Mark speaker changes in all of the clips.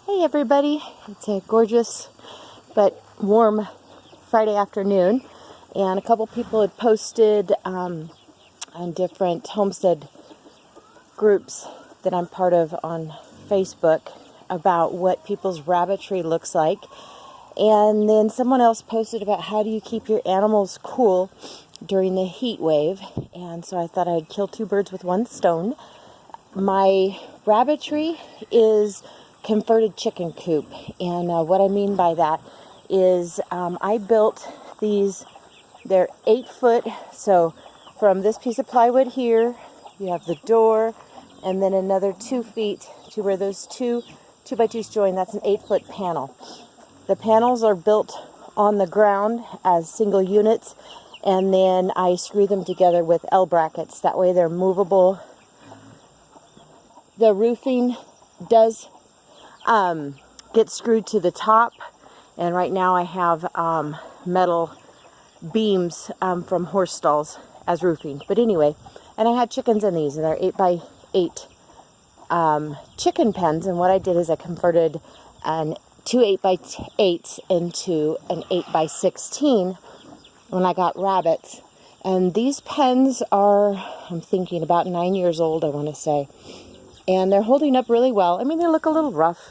Speaker 1: Hey everybody, it's a gorgeous but warm Friday afternoon, and a couple people had posted on different homestead groups that I'm part of on Facebook about what people's rabbitry looks like. And then someone else posted about how do you keep your animals cool during the heat wave, and so I thought I'd kill two birds with one stone. My rabbitry is converted chicken coop, and what I mean by that is I built these. They're 8 foot, so from this piece of plywood here you have the door, and then another 2 feet to where those two 2x2s join. That's an 8-foot panel. The panels are built on the ground as single units, and then I screw them together with L brackets. That way they're movable. The roofing does get screwed to the top, and right now I have metal beams from horse stalls as roofing. But anyway, and I had chickens in these, and they're 8x8 chicken pens, and what I did is I converted two 8x8s into an 8x16 when I got rabbits. And these pens are, I'm thinking, about 9 years old, I want to say. And they're holding up really well. I mean, they look a little rough.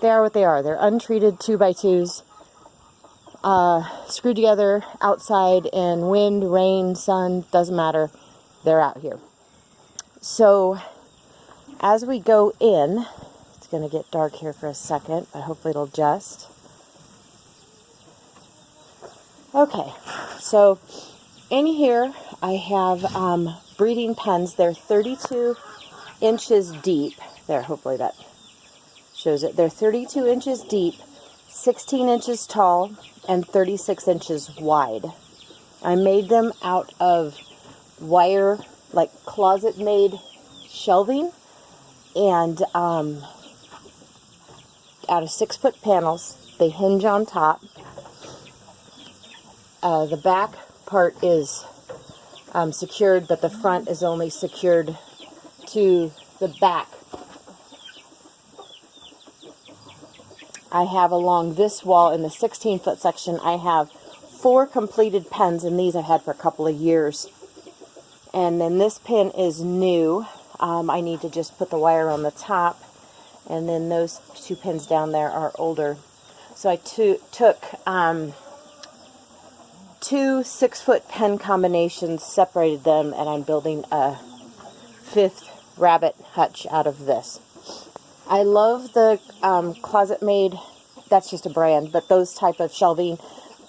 Speaker 1: They are what they are. They're untreated 2x2s, screwed together outside in wind, rain, sun, doesn't matter. They're out here. So as we go in, it's going to get dark here for a second, but hopefully it'll adjust. Okay, so in here I have breeding pens. They're 32 inches deep. There, hopefully that shows it. They're 32 inches deep, 16 inches tall, and 36 inches wide. I made them out of wire, like closet-made shelving, and out of 6-foot panels. They hinge on top. The back part is secured, but the front is only secured to the back. I have along this wall in the 16-foot section, I have 4 completed pens, and these I've had for a couple of years. And then this pen is new. I need to just put the wire on the top, and then those 2 pins down there are older. So I took 2 6-foot pen combinations, separated them, and I'm building a 5th rabbit hutch out of this. I love the closet-made, that's just a brand, but those type of shelving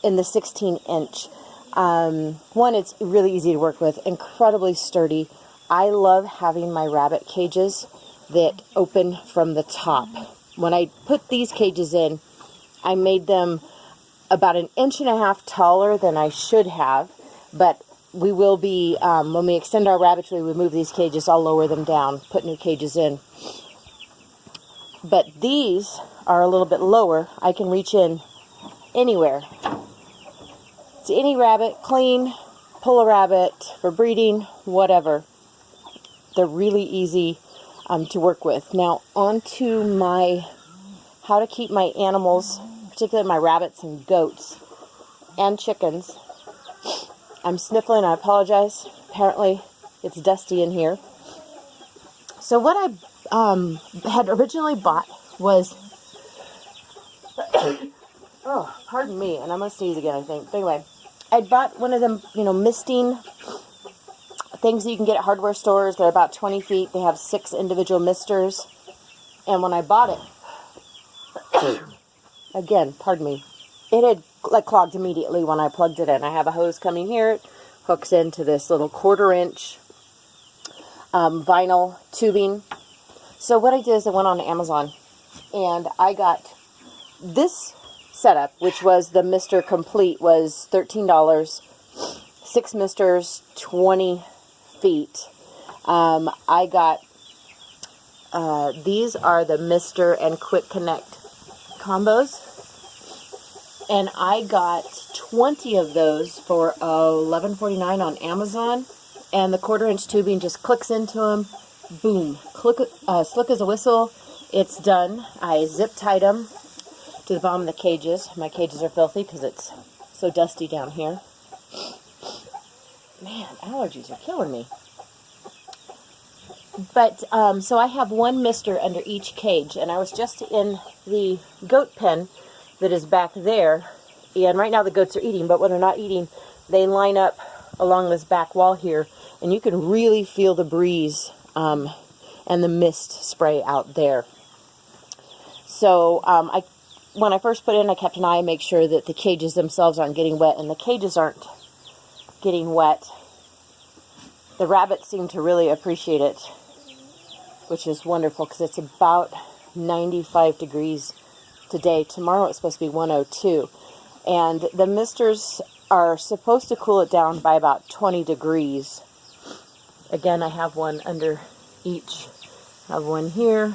Speaker 1: in the 16-inch. One, it's really easy to work with, incredibly sturdy. I love having my rabbit cages that open from the top. When I put these cages in, I made them about 1.5 inches taller than I should have, but we will be, when we extend our rabbitry, we move these cages, I'll lower them down, put new cages in. But these are a little bit lower. I can reach in anywhere. It's any rabbit, clean, pull a rabbit, for breeding, whatever. They're really easy to work with. Now, on to my, how to keep my animals, particularly my rabbits and goats and chickens. I'm sniffling, I apologize. Apparently it's dusty in here. So what I had originally bought was, oh, pardon me, and I'm going to sneeze again, I think. But anyway, I bought one of them, misting things that you can get at hardware stores. They're about 20 feet. They have 6 individual misters. And when I bought it, again, pardon me, it had clogged immediately when I plugged it in. I have a hose coming here. It hooks into this little 1/4 inch vinyl tubing. So what I did is I went on Amazon, and I got this setup, which was the Mister Complete, was $13. 6 misters, 20 feet. I got, these are the Mister and Quick Connect combos, and I got 20 of those for $11.49 on Amazon, and the 1/4 inch tubing just clicks into them. Boom, slick as a whistle. it's done. I zip tied them to the bottom of the cages. My cages are filthy because it's so dusty down here. Man, allergies are killing me. But, so I have one mister under each cage, and I was just in the goat pen that is back there, and right now the goats are eating, but when they're not eating, they line up along this back wall here, and you can really feel the breeze and the mist spray out there. So, when I first put in, I kept an eye and make sure that the cages themselves aren't getting wet, and the cages aren't getting wet. The rabbits seem to really appreciate it, which is wonderful because it's about 95 degrees today. Tomorrow it's supposed to be 102. And the misters are supposed to cool it down by about 20 degrees. Again, I have one under each. I have one here.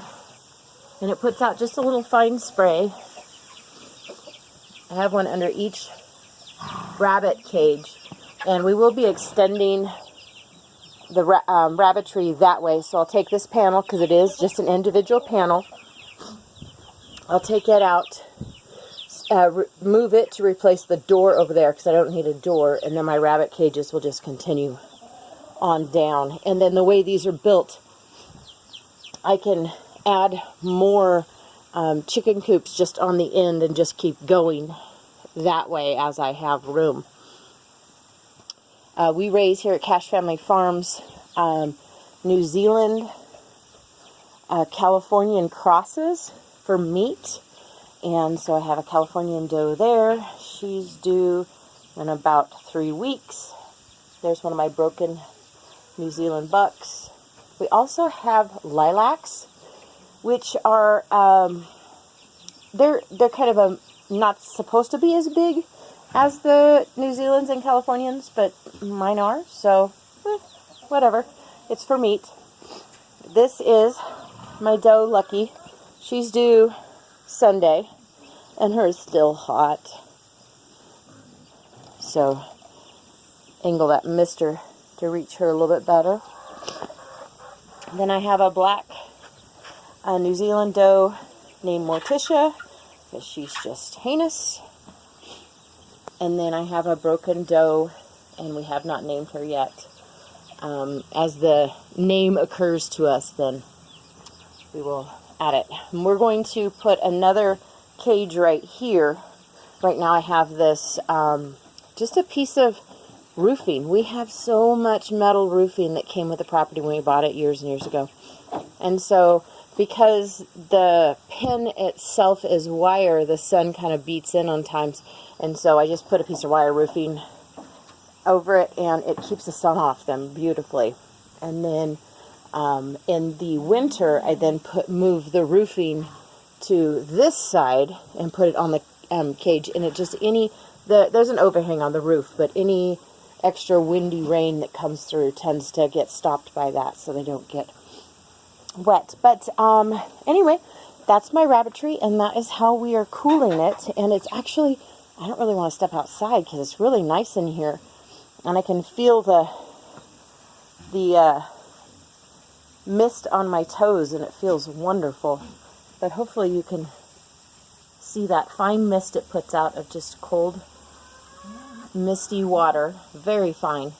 Speaker 1: And it puts out just a little fine spray. I have one under each rabbit cage. And we will be extending the rabbitry that way. So I'll take this panel, because it is just an individual panel. I'll take it out, move it to replace the door over there, because I don't need a door, and then my rabbit cages will just continue on down. And then the way these are built, I can add more chicken coops just on the end and just keep going that way as I have room. We raise here at Cash Family Farms New Zealand Californian crosses for meat. And so I have a Californian doe there. She's due in about 3 weeks. There's one of my broken New Zealand bucks. We also have lilacs, which are, they're kind of not supposed to be as big as the New Zealand's and Californians, but mine are, so whatever. It's for meat. This is my doe, Lucky. She's due Sunday, and hers still hot. So, angle that mister to reach her a little bit better. Then I have a black New Zealand doe named Morticia, because she's just heinous. And then I have a broken doe, and we have not named her yet. As the name occurs to us, then we will add it. And we're going to put another cage right here. Right now I have this, just a piece of roofing. We have so much metal roofing that came with the property when we bought it years and years ago. And so, because the pen itself is wire, the sun kind of beats in on times. And so I just put a piece of wire roofing over it, and it keeps the sun off them beautifully. And then in the winter, I then move the roofing to this side and put it on the cage. And it just, there's an overhang on the roof, but any extra windy rain that comes through tends to get stopped by that, so they don't get wet. But anyway, that's my rabbitry, and that is how we are cooling it. And it's actually, I don't really want to step outside because it's really nice in here, and I can feel the mist on my toes, and it feels wonderful. But hopefully you can see that fine mist it puts out of just cold, misty water, very fine,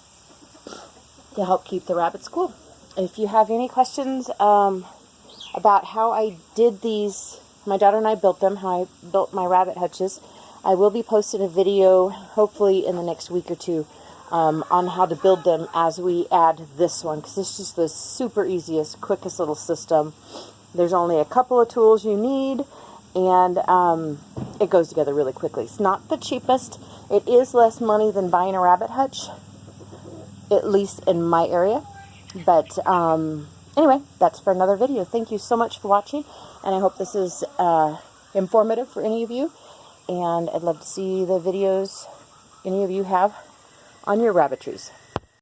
Speaker 1: to help keep the rabbits cool. If you have any questions about how I did these, my daughter and I built them, how I built my rabbit hutches, I will be posting a video, hopefully in the next week or two, on how to build them as we add this one, because it's just the super easiest, quickest little system. There's only a couple of tools you need, and it goes together really quickly. It's not the cheapest. It is less money than buying a rabbit hutch, at least in my area. But anyway, that's for another video. Thank you so much for watching, and I hope this is informative for any of you. And I'd love to see the videos any of you have on your rabbitries.